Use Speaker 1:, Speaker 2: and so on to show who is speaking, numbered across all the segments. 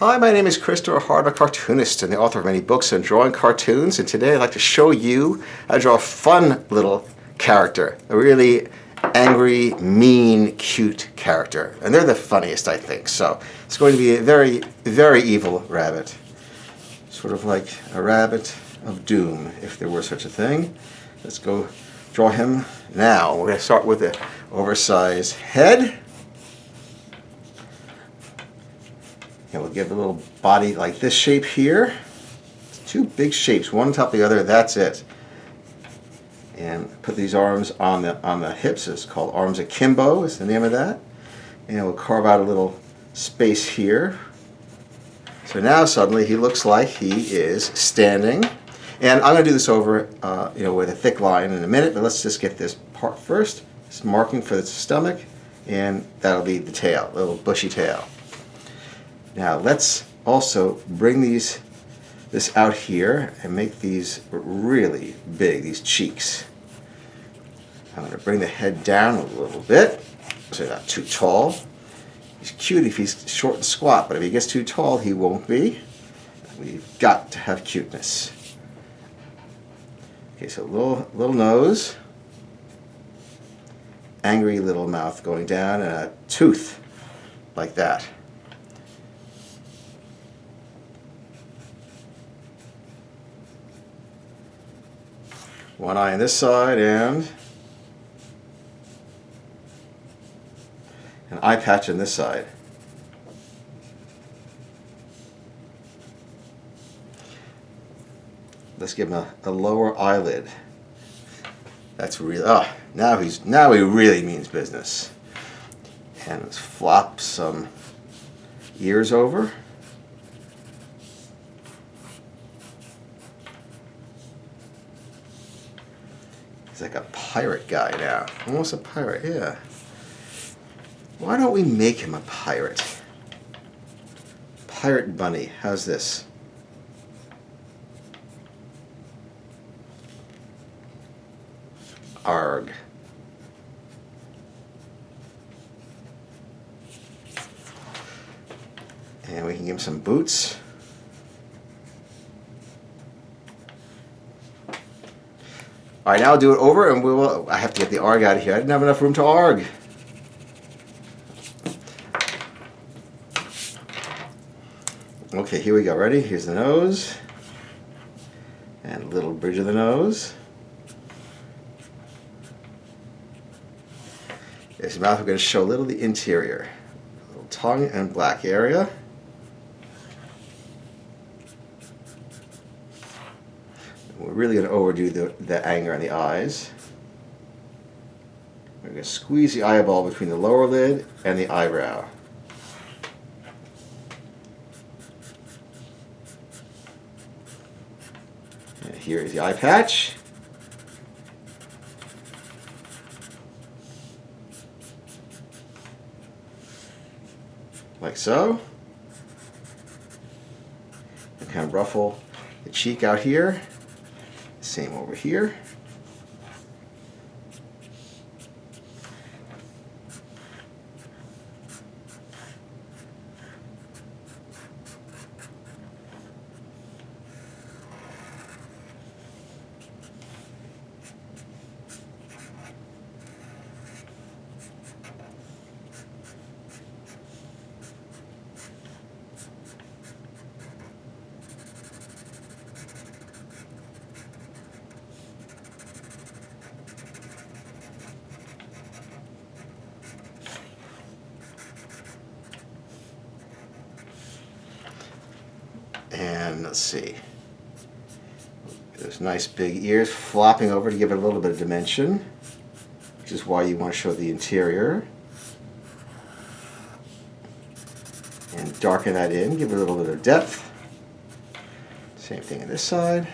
Speaker 1: Hi, my name is Christopher Hart, a cartoonist and the author of many books on drawing cartoons, and today I'd like to show you how to draw a fun little character, a really angry, mean, cute character. And they're the funniest, I think. So it's going to be a very, very evil rabbit. Sort of like a rabbit of doom, if there were such a thing. Let's go draw him now. We're going to start with the oversized head. And we'll give a little body like this shape here. It's two big shapes, one on top of the other, that's it. And put these arms on the hips. It's called arms akimbo is the name of that. And we'll carve out a little space here. So now suddenly he looks like he is standing. And I'm going to do this over with a thick line in a minute, but let's just get this part first. This marking for the stomach, and that'll be the tail, little bushy tail. Now let's also bring this out here and make these really big, these cheeks. I'm going to bring the head down a little bit, so not too tall. He's cute if he's short and squat, but if he gets too tall, he won't be. We've got to have cuteness. Okay, so little nose, angry little mouth going down, and a tooth like that. One eye on this side and an eye patch on this side. Let's give him a lower eyelid. That's really, now he really means business. And let's flop some ears over. He's like a pirate guy now. Almost a pirate, yeah. Why don't we make him a pirate? Pirate bunny, how's this? Arg. And we can give him some boots. All right, now I'll do it over, and I have to get the arg out of here. I didn't have enough room to arg. Okay, here we go. Ready? Here's the nose. And a little bridge of the nose. There's the mouth. We're going to show a little of the interior. A little tongue and black area. We're really going to overdo the anger on the eyes. We're going to squeeze the eyeball between the lower lid and the eyebrow. And here is the eye patch. Like so. And kind of ruffle the cheek out here. Same over here. And let's see, those nice big ears flopping over to give it a little bit of dimension, which is why you want to show the interior. And darken that in, give it a little bit of depth. Same thing on this side.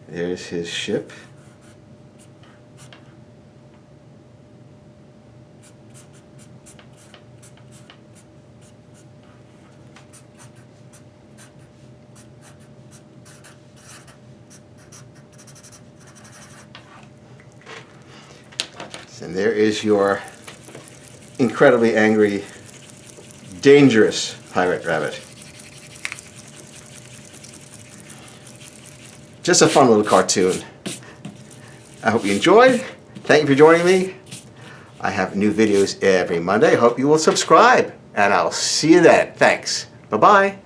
Speaker 1: There's his ship. And there is your incredibly angry, dangerous pirate rabbit. Just a fun little cartoon. I hope you enjoyed. Thank you for joining me. I have new videos every Monday. I hope you will subscribe, and I'll see you then. Thanks. Bye-bye.